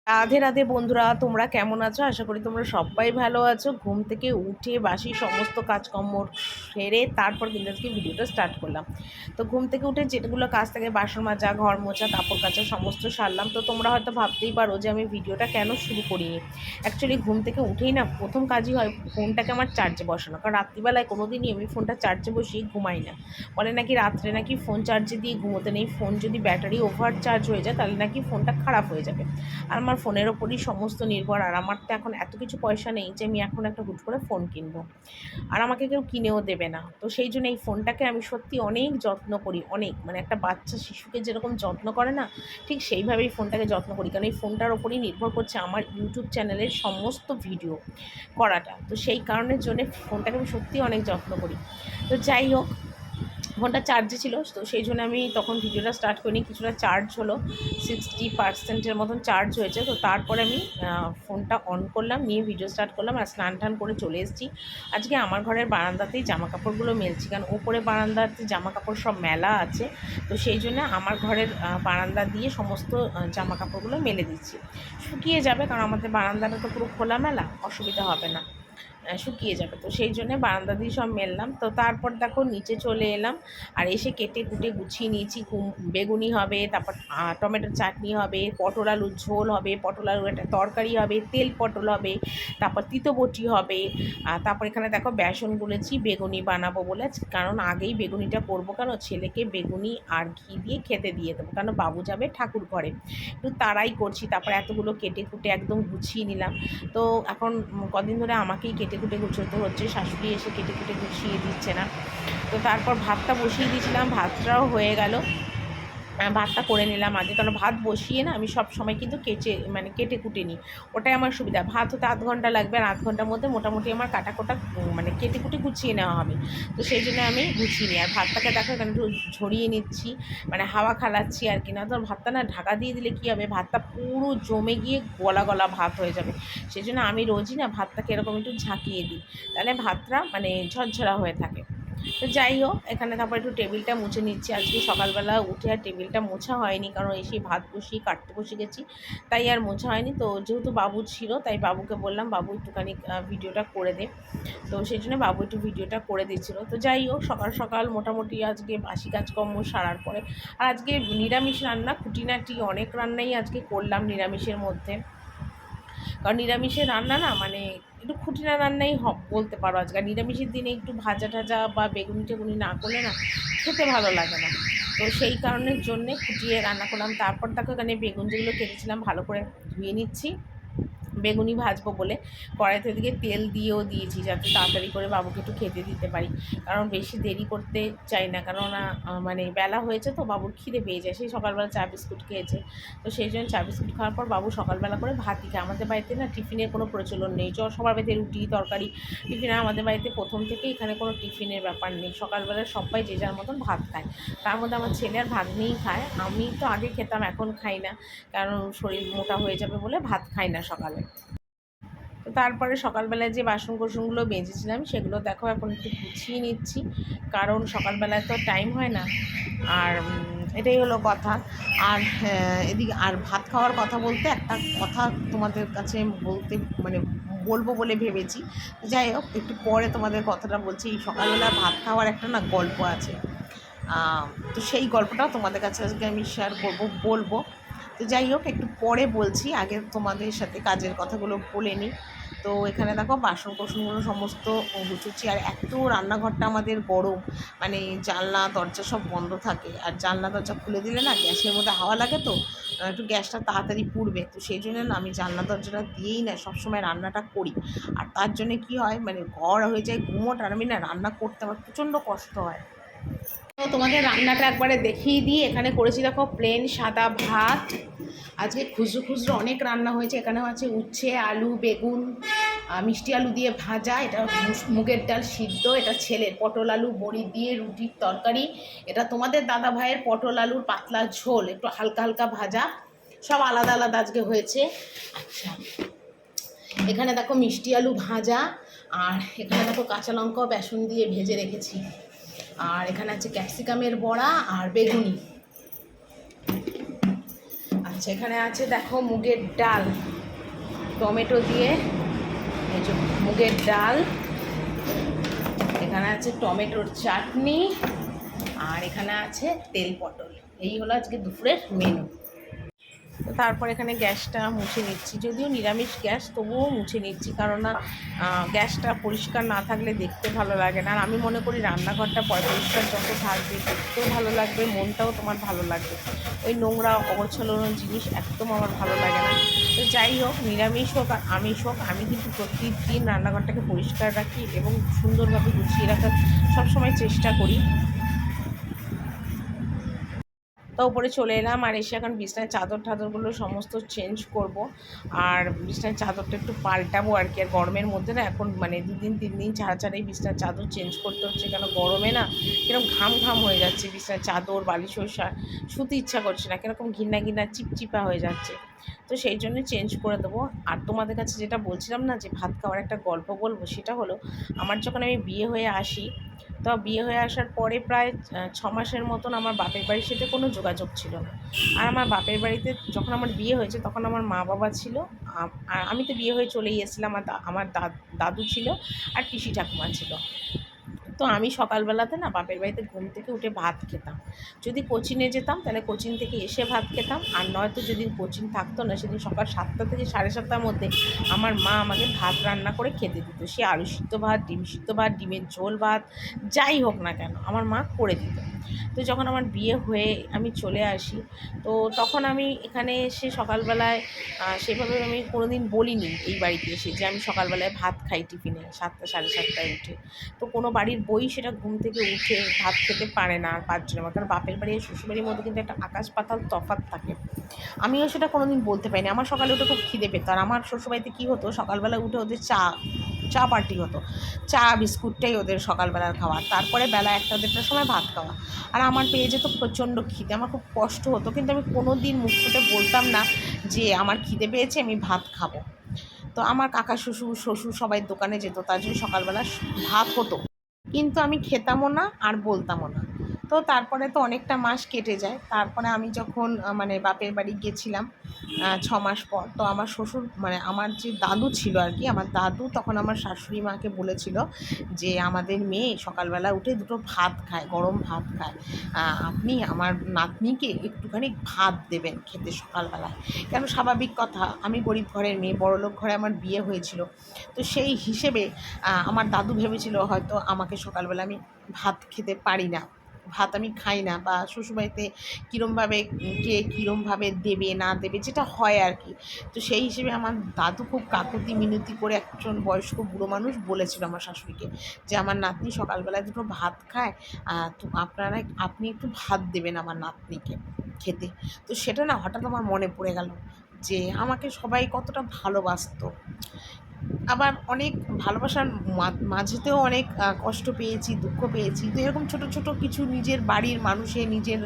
রাধে রাধে বন্ধুরা, তোমরা কেমন আছো? আশা করি তোমরা সবাই ভালো আছো। ঘুম থেকে উঠে বাসি সমস্ত কাজকর্ম সেরে তারপর কিন্তু আজকে ভিডিওটা স্টার্ট করলাম। তো ঘুম থেকে উঠে যেগুলো কাজ থাকে, বাসন মাজা, ঘর মোছা, কাপড় কাচা সমস্ত সারলাম। তো তোমরা হয়তো ভাবতেই পারো যে আমি ভিডিওটা কেন শুরু করিনি। অ্যাকচুয়ালি ঘুম থেকে উঠেই না প্রথম কাজই হয় ফোনটাকে আমার চার্জে বসানো, কারণ রাত্রিবেলায় কোনো দিনই আমি ফোনটা চার্জে বসিয়ে ঘুমাই না। বলে নাকি রাত্রে নাকি ফোন চার্জে দিয়ে ঘুমোতে নেই, ফোন যদি ব্যাটারি ওভার চার্জ হয়ে যায় তাহলে নাকি ফোনটা খারাপ হয়ে যাবে। আর আমার ফোনের ওপরই সমস্ত নির্ভর। আর আমার তো এখন এত কিছু পয়সা নেই যে আমি এখন একটা হুট করে ফোন কিনবো, আর আমাকে কেউ কিনেও দেবে না। তো সেই জন্য এই ফোনটাকে আমি সত্যি অনেক যত্ন করি, অনেক, মানে একটা বাচ্চা শিশুকে যেরকম যত্ন করে না, ঠিক সেইভাবেই ফোনটাকে যত্ন করি। কারণ এই ফোনটার ওপরই নির্ভর করছে আমার ইউটিউব চ্যানেলের সমস্ত ভিডিও করাটা। তো সেই কারণের জন্য ফোনটাকে আমি সত্যি অনেক যত্ন করি। তো যাই হোক, ফোনটা চার্জে ছিল, তো সেই জন্য আমি তখন ভিডিওটা স্টার্ট করিনি। কিছুটা চার্জ হলো, 60% মতন চার্জ হয়েছে। তো তারপরে আমি ফোনটা অন করলাম, নিয়ে ভিডিও স্টার্ট করলাম। আর স্নান টান করে চলে এসেছি। আজকে আমার ঘরের বারান্দাতেই জামা কাপড়গুলো মেলছি, কারণ ওপরে বারান্দাতে জামা কাপড় সব মেলা আছে। তো সেই জন্য আমার ঘরের বারান্দা দিয়ে সমস্ত জামা কাপড়গুলো মেলে দিচ্ছি। শুকিয়ে যাবে, কারণ আমাদের বারান্দাটা তো পুরো খোলামেলা, অসুবিধা হবে না, শুকিয়ে যাবে। তো সেই জন্যে বারান্দা দিয়ে সব মেললাম। তো তারপর দেখো নিচে চলে এলাম, আর এসে কেটে কুটে গুছিয়ে নিয়েছি। বেগুনি হবে, তারপর টমেটোর চাটনি হবে, পটল আলুর ঝোল হবে, পটল আলুর একটা তরকারি হবে, তেল পটল হবে, তারপর তিতবটি হবে। তারপর এখানে দেখো বেসন গুলেছি বেগুনি বানাবো বলে, কারণ আগেই বেগুনিটা করবো, কেন ছেলেকে বেগুনি আর ঘি দিয়ে খেতে দিয়ে দেবো, কারণ বাবু যাবে ঠাকুর ঘরে। একটু তাড়াই করছি। তারপর এতগুলো কেটে কুটে একদম গুছিয়ে নিলাম। তো এখন কদিন ধরে আমাকেই কেটে কুটে গুছোতে হচ্ছে, শাশুড়ি এসে কেটে কুটে গুছিয়ে দিচ্ছে না। তো তারপর ভাতটা বসিয়ে দিয়েছিলাম, ভাতটাও হয়ে গেল। ভাতটা করে নিলাম আগে, কারণ ভাত বসিয়ে না আমি সব সময় কিন্তু কেটে কুটে নিই। ওটাই আমার সুবিধা। ভাত হতে আধ ঘন্টা লাগবে, আর আধ ঘন্টার মধ্যে মোটামুটি আমার কাটা কোটা মানে কেটে কুটে গুছিয়ে নেওয়া হবে। তো সেই জন্য আমি গুছিয়ে নিই। আর ভাতটাকে দেখো এখানে একটু ঝরিয়ে নিচ্ছি, মানে হাওয়া খালাচ্ছি আর কি। না তো ভাতটা না ঢাকা দিয়ে দিলে কী হবে, ভাতটা পুরো জমে গিয়ে গলা গলা ভাত হয়ে যাবে। সেই জন্য আমি রোজই না ভাতটাকে এরকম একটু ঝাঁকিয়ে দিই, তাহলে ভাতটা মানে ঝরঝরা হয়ে থাকে। তো যাই হোক, এখানে তারপর একটু টেবিলটা মুছে নিচ্ছি। আজকে সকালবেলা উঠে আর টেবিলটা মোছা হয়নি, কারণ এসে ভাত বসিয়ে কাটতে বসে গেছি, তাই আর মোছা হয়নি। তো যেহেতু বাবু ছিল, তাই বাবুকে বললাম বাবু একটুখানি ভিডিওটা করে দে। তো সেই জন্য বাবু একটু ভিডিওটা করে দিচ্ছিলো। তো যাই হোক, সকাল সকাল মোটামুটি আজকে বাসি কাজকর্ম সারার পরে, আর আজকে নিরামিষ রান্না, খুঁটিনাটি অনেক রান্নাই আজকে করলাম নিরামিষের মধ্যে। কারণ নিরামিষের রান্না না মানে একটু খুঁটিনা রান্নাই বলতে পারো। আজকাল নিরামিষের দিনে একটু ভাজা টাজা বা বেগুনি টেগুনি না করলে না খেতে ভালো লাগে না। তো সেই কারণের জন্যে খুঁটিয়ে রান্না করলাম। তারপর তাকে এখানে বেগুন যেগুলো কেটেছিলাম ভালো করে ধুয়ে নিচ্ছি বেগুনি ভাজবো বলে। কড়াইতে দিকে তেল দিয়েও দিয়েছি, যাতে তাড়াতাড়ি করে বাবুকে একটু খেতে দিতে পারি, কারণ বেশি দেরি করতে চাই না। কেননা মানে বেলা হয়েছে তো, বাবুর খিদে পেয়ে যায়। সেই সকালবেলা চা বিস্কুট খেয়েছে, তো সেই জন্য চা বিস্কুট খাওয়ার পর বাবু সকালবেলা করে ভাতই খায়। আমাদের বাড়িতে না টিফিনের কোনো প্রচলন নেই। সবার বাড়িতে রুটি তরকারি টিফিন, আমাদের বাড়িতে প্রথম থেকে এখানে কোনো টিফিনের ব্যাপার নেই। সকালবেলা সবাই যে যার মতন ভাত খায়। তার মধ্যে আমার ছেলে আর ভাত নিয়েই খায়। আমি তো আগে খেতাম, এখন খাই না, কারণ শরীর মোটা হয়ে যাবে বলে ভাত খাই না সকালে। তো তারপরে সকালবেলায় যে বাসন কোসনগুলো বেজেছিলাম সেগুলো দেখো এখন একটু গুছিয়ে নিচ্ছি, কারণ সকালবেলায় তো টাইম হয় না। আর এটাই হলো কথা। আর এদিকে আর ভাত খাওয়ার কথা বলতে একটা কথা তোমাদের কাছে বলতে মানে বলবো বলে ভেবেছি। যাই হোক, একটু পরে তোমাদের কথাটা বলছি। এই সকালবেলা ভাত খাওয়ার একটা না গল্প আছে, তো সেই গল্পটাও তোমাদের কাছে আজকে আমি শেয়ার বলবো। তো যাই হোক, একটু পরে বলছি, আগে তোমাদের সাথে কাজের কথাগুলো বলে নিই। তো এখানে দেখো বাসন কোসনগুলো সমস্ত গুছুচ্ছি। আর এত রান্নাঘরটা আমাদের গরম, মানে জানলা দরজা সব বন্ধ থাকে। আর জানলা দরজা খুলে দিলে না গ্যাসের মধ্যে হাওয়া লাগে, তো একটু গ্যাসটা তাড়াতাড়ি পুড়বে। তো সেই জন্য না আমি জানলা দরজাটা দিয়েই না সবসময় রান্নাটা করি। আর তার জন্য কি হয়, মানে ঘর হয়ে যায় গুমোট, আর আমি না রান্না করতে আমার প্রচণ্ড কষ্ট হয়। তো তোমাদের রান্নাটা একবারে দেখিয়ে দিই। এখানে করেছি দেখো প্লেন সাদা ভাত। আজকে খুচরো খুচরো অনেক রান্না হয়েছে। এখানেও আছে উচ্ছে আলু বেগুন, মিষ্টি আলু দিয়ে ভাজা, এটা মুগের ডাল সিদ্ধ, এটা ছেলের পটল আলু বড়ি দিয়ে রুটির তরকারি, এটা তোমাদের দাদা ভাইয়ের পটল আলুর পাতলা ঝোল, একটু হালকা হালকা ভাজা, সব আলাদা আলাদা আজকে হয়েছে। আচ্ছা, এখানে দেখো মিষ্টি আলু ভাজা, আর এখানে দেখো কাঁচা লঙ্কা বেসন দিয়ে ভেজে রেখেছি। আর এখানে আছে ক্যাপসিকামের বড়া আর বেগুনি। সেখানে আছে দেখো মুগের ডাল, টমেটো দিয়ে, এই যে মুগের ডাল, এখানে আছে টমেটোর চাটনি, আর এখানে আছে তেল পটল। এই হলো আজকে দুপুরের মেনু। তো তারপর এখানে গ্যাসটা মুছে নিচ্ছি, যদিও নিরামিষ গ্যাস তবুও মুছে নিচ্ছি, কারণ গ্যাসটা পরিষ্কার না থাকলে দেখতে ভালো লাগে না। আর আমি মনে করি রান্নাঘরটা পরিষ্কার যত থাকবে দেখতেও ভালো লাগবে, মনটাও তোমার ভালো লাগবে। ওই নোংরা অগোছালো জিনিস একদম আমার ভালো লাগে না। তো যাই হোক, নিরামিষ হোক আর আমিষ হোক, আমি কিন্তু প্রতিদিন রান্নাঘরটাকে পরিষ্কার রাখি এবং সুন্দরভাবে গুছিয়ে রাখার সবসময় চেষ্টা করি। তো উপরে চলে এলাম, আর এসে এখন বিছনার চাদর টাদরগুলো সমস্ত চেঞ্জ করব, আর বিছনার চাদরটা একটু পাল্টাবো আর কি। আর গরমের মধ্যে না এখন মানে 2 দিন 3 দিন ছাড়া ছাড়াই বিছনার চাদর চেঞ্জ করতে হচ্ছে, কেন গরমে না কিরকম ঘাম ঘাম হয়ে যাচ্ছে, বিছনার চাদর বালিশ শুতে ইচ্ছা করছে না, কিরকম ঘিন্না ঘিন্না চিপচিপা হয়ে যাচ্ছে। তো সেই জন্য চেঞ্জ করে দেবো। আর তোমাদের কাছে যেটা বলছিলাম না যে ভাত খাওয়ার একটা গল্প বলবো, সেটা হলো আমার যখন আমি বিয়ে হয়ে আসি, তো বিয়ে হয়ে আসার পরে প্রায় 6 মাসের মতন আমার বাপের বাড়ির সাথে কোনো যোগাযোগ ছিল না। আর আমার বাপের বাড়িতে যখন আমার বিয়ে হয়েছে তখন আমার মা বাবা ছিল, আর আমি তো বিয়ে হয়ে চলেই এসেছিলাম। আমার দাদু ছিল আর পিসি ঠাকুমা ছিল। তো আমি সকালবেলাতে না বাপের বাড়িতে ঘুম থেকে উঠে ভাত খেতাম। যদি কোচিনে যেতাম তাহলে কোচিন থেকে এসে ভাত খেতাম, আর নয়তো যেদিন কোচিন থাকতো না সেদিন সকাল 7টা থেকে 7:30টার মধ্যে আমার মা আমাকে ভাত রান্না করে খেতে দিত। সে আলু সিদ্ধ ভাত, ডিম সিদ্ধ ভাত, ডিমের ঝোল ভাত, যাই হোক না কেন আমার মা করে দিত। তো যখন আমার বিয়ে হয়ে আমি চলে আসি, তো তখন আমি এখানে এসে সকালবেলায় সেভাবে আমি কোনো দিন বলিনি এই বাড়িতে এসে যে আমি সকালবেলায় ভাত খাই টিফিনে 7টা 7:30টায় উঠে। তো কোনো বাড়ির বই সেটা ঘুম থেকে উঠে ভাত খেতে পারে না আর 5 জনের মতো, কারণ বাপের বাড়ি আর শ্বশুরবাড়ির মধ্যে কিন্তু একটা আকাশ পাতাল তফাৎ থাকে। আমিও সেটা কোনো দিন বলতে পারিনি। আমার সকালে উঠে খুব খিদে পেত, আর আমার শ্বশুরবাড়িতে কী হতো, সকালবেলা উঠে ওদের চা পার্টি হতো, চা বিস্কুটটাই ওদের সকালবেলার খাবার, তারপরে বেলা 1টা 1:30টার সময় ভাত খাওয়া। আর আমার পেয়ে যেত প্রচণ্ড খিদে, আমার খুব কষ্ট হতো, কিন্তু আমি কোনো দিন মুখ ফুটে বলতাম না যে আমার খিদে পেয়েছে আমি ভাত খাবো। তো আমার কাকা শ্বশুর সবাই দোকানে যেত, তার জন্য সকালবেলা ভাত হতো, কিন্তু আমি খেতামও না আর বলতামও না। তো তারপরে তো অনেকটা মাস কেটে যায়। তারপরে আমি যখন মানে বাপের বাড়ি গেছিলাম 6 মাস পর, তো আমার শ্বশুর মানে আমার যে দাদু ছিল আর কি, আমার দাদু তখন আমার শাশুড়ি মাকে বলেছিল যে আমাদের মেয়ে সকালবেলা উঠে দুটো ভাত খায়, গরম ভাত খায়, আপনি আমার নাতনিকে একটুখানি ভাত দেবেন খেতে সকালবেলায়। কেন, স্বাভাবিক কথা, আমি গরিব ঘরের মেয়ে, বড়লোক ঘরে আমার বিয়ে হয়েছিল। তো সেই হিসেবে আমার দাদু ভেবেছিল হয়তো আমাকে সকালবেলা আমি ভাত খেতে পারি না, ভাত আমি খাই না, বা শ্বশুরবাড়িতে কীরমভাবে কে কীরমভাবে দেবে না দেবে যেটা হয় আর কি। তো সেই হিসেবে আমার দাদু খুব কাকুতি মিনতি করে একজন বয়স্ক বুড়ো মানুষ বলেছিল আমার শাশুড়িকে যে আমার নাতনি সকালবেলায় দুটো ভাত খায়, তো আপনি একটু ভাত দেবেন আমার নাতনিকে খেতে। তো সেটা না হঠাৎ আমার মনে পড়ে গেল যে আমাকে সবাই কতটা ভালোবাসতো। আবার অনেক ভালোবাসার মাঝেতেও অনেক কষ্ট পেয়েছি, দুঃখ পেয়েছি। তো এরকম ছোট ছোট কিছু নিজের বাড়ির মানুষের, নিজের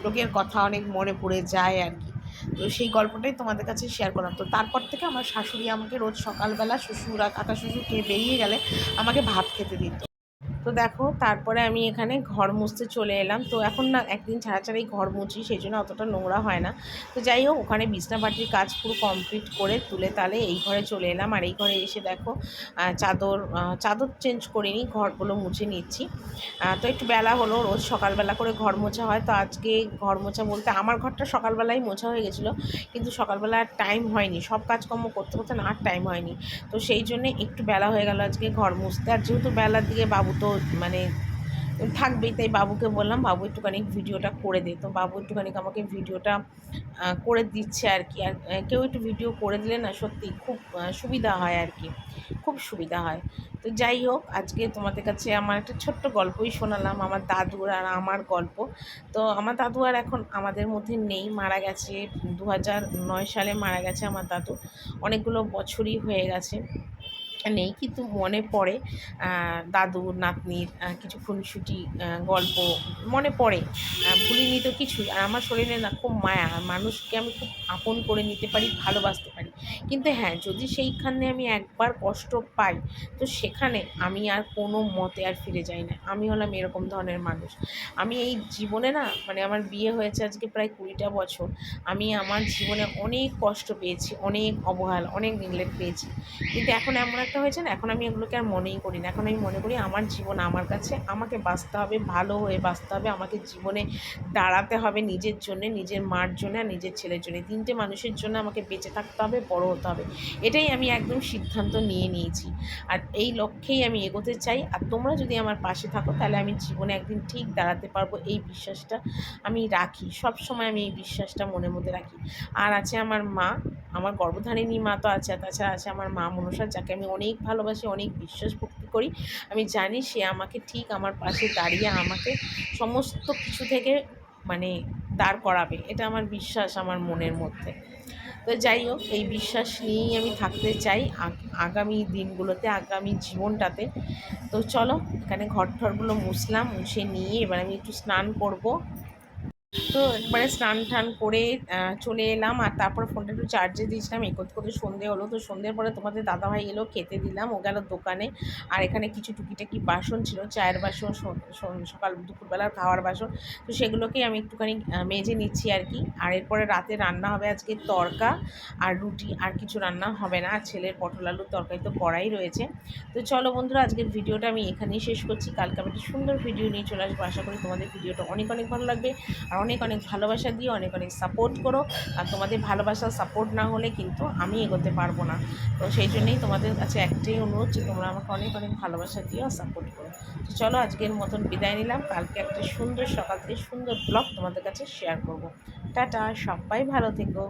লোকের কথা অনেক মনে পড়ে যায় আর কি। তো সেই গল্পটাই তোমাদের কাছে শেয়ার করলাম। তো তারপর থেকে আমার শাশুড়ি আমাকে রোজ সকালবেলা শ্বশুর আর কাকা শ্বশুর খেয়ে বেরিয়ে গেলে আমাকে ভাত খেতে দিত। তো দেখো তারপরে আমি এখানে ঘর মুছতে চলে এলাম। তো এখন না একদিন ছাড়া ছাড়াই ঘর মুছি, সেই জন্য অতটা নোংরা হয় না। তো যাই হোক, ওখানে বিছনাপাটির কাজ পুরো কমপ্লিট করে তুলে তালে এই ঘরে চলে এলাম। আর এই ঘরে এসে দেখো চাদর চেঞ্জ করিনি, ঘরগুলো মুছে নিচ্ছি। তো একটু বেলা হলো, রোজ সকালবেলা করে ঘর মোছা হয়, তো আজকে ঘর মোছা বলতে আমার ঘরটা সকালবেলায় মোছা হয়ে গেছিলো, কিন্তু সকালবেলা আর টাইম হয়নি, সব কাজকর্ম করতে করতে না আর টাইম হয়নি। তো সেই জন্যে একটু বেলা হয়ে গেল আজকে ঘর মুছতে। আর যেহেতু বেলার দিকে বাবু তো মানে থাকবেই, তাই বাবুকে বললাম বাবু একটুখানি ভিডিওটা করে দে। তো বাবু একটুখানি আমাকে ভিডিওটা করে দিচ্ছে আর কি। আর কেউ একটু ভিডিও করে দিলে না সত্যি খুব সুবিধা হয় আর কি, খুব সুবিধা হয়। তো যাই হোক, আজকে তোমাদের কাছে আমার একটা ছোট্ট গল্পই শোনালাম, আমার দাদুর আর আমার গল্প। তো আমার দাদু আর এখন আমাদের মধ্যে নেই, মারা গেছে 2009 সালে মারা গেছে আমার দাদু। অনেকগুলো বছরই হয়ে গেছে নেই, কিন্তু মনে পড়ে দাদু নাতনির কিছু খুনসুটি গল্প মনে পড়ে। ভুলিনি তো কিছুই। আর আমার শরীরে না খুব মায়া, মানুষকে আমি খুব আপন করে নিতে পারি, ভালোবাসতে পারি, কিন্তু হ্যাঁ, যদি সেইখানে আমি একবার কষ্ট পাই, তো সেখানে আমি আর কোনো মতে আর ফিরে যাই না। আমি হলাম এরকম ধরনের মানুষ। আমি এই জীবনে না, মানে আমার বিয়ে হয়েছে আজকে প্রায় ২০টা বছর। আমি আমার জীবনে অনেক কষ্ট পেয়েছি, অনেক অবহেলা, অনেক নেগলেক্ট পেয়েছি। কিন্তু এখন এমন একটা হয়েছে না, এখন আমি এগুলোকে আর মনেই করি না। এখন আমি মনে করি আমার জীবন আমার কাছে, আমাকে বাঁচতে হবে, ভালো হয়ে বাঁচতে হবে। আমাকে জীবনে দাঁড়াতে হবে নিজের জন্যে, নিজের মার জন্যে আর নিজের ছেলের জন্যে। ৩ টে মানুষের জন্য আমাকে বেঁচে থাকতে হবে, বড় হতে হবে। এটাই আমি একদম সিদ্ধান্ত নিয়ে নিয়েছি। আর এই লক্ষ্যেই আমি এগোতে চাই। আর তোমরা যদি আমার পাশে থাকো, তাহলে আমি জীবনে একদিন ঠিক দাঁড়াতে পারবো, এই বিশ্বাসটা আমি রাখি। সবসময় আমি এই বিশ্বাসটা মনের মধ্যে রাখি। আর আছে আমার মা, আমার গর্ভধারিণী মা তো আছে, আর তাছাড়া আছে আমার মা মনসা, যাকে আমি অনেক ভালোবাসি, অনেক বিশ্বাস ভক্তি করি। আমি জানি সে আমাকে ঠিক আমার পাশে দাঁড়িয়ে আমাকে সমস্ত কিছু থেকে মানে দাঁড় করাবে। এটা আমার বিশ্বাস আমার মনের মধ্যে। তো যাই হোক, এই বিশ্বাস নিয়েই আমি থাকতে চাই আগামী দিনগুলোতে, আগামী জীবনটাতে। তো চলো, এখানে ঘর ঠরগুলো মুছলাম, মুছে নিয়ে এবার আমি একটু স্নান করব। তো একবারে স্নান টান করে চলে এলাম। আর তারপর ফোনটা একটু চার্জে দিয়েছিলাম। এই করতে করতে সন্ধে হলো। তো সন্ধ্যের পরে তোমাদের দাদাভাই এলো, খেতে দিলাম, ও গেল দোকানে। আর এখানে কিছু টুকিটাকি বাসন ছিল, চায়ের বাসন, সকাল দুপুরবেলার খাওয়ার বাসন। তো সেগুলোকেই আমি একটুখানি মেজে নিচ্ছি আর কি। আর এরপরে রাতে রান্না হবে আজকে তড়কা আর রুটি, আর কিছু রান্না হবে না। আর ছেলের পটল আলুর তরকারি তো করাই রয়েছে। তো চলো বন্ধুরা, আজকের ভিডিওটা আমি এখানেই শেষ করছি। কালকে আমি একটা সুন্দর ভিডিও নিয়ে চলে আসবো। আশা করি তোমাদের ভিডিওটা অনেক অনেক ভালো লাগবে। আর অনেক অনেক ভালোবাসা দিও, অনেক অনেক সাপোর্ট করো। আর তোমাদের ভালোবাসা সাপোর্ট না হলে কিন্তু আমি এগোতে পারবো না। তো সেই জন্যই তোমাদের কাছে একটাই অনুরোধ যে তোমরা আমাকে অনেক অনেক ভালোবাসা দিও আর সাপোর্ট করো। তো চলো, আজকের মতন বিদায় নিলাম। কালকে একটা সুন্দর সকাল থেকে সুন্দর ব্লগ তোমাদের কাছে শেয়ার করব। টাটা, সবাই ভালো থেকো।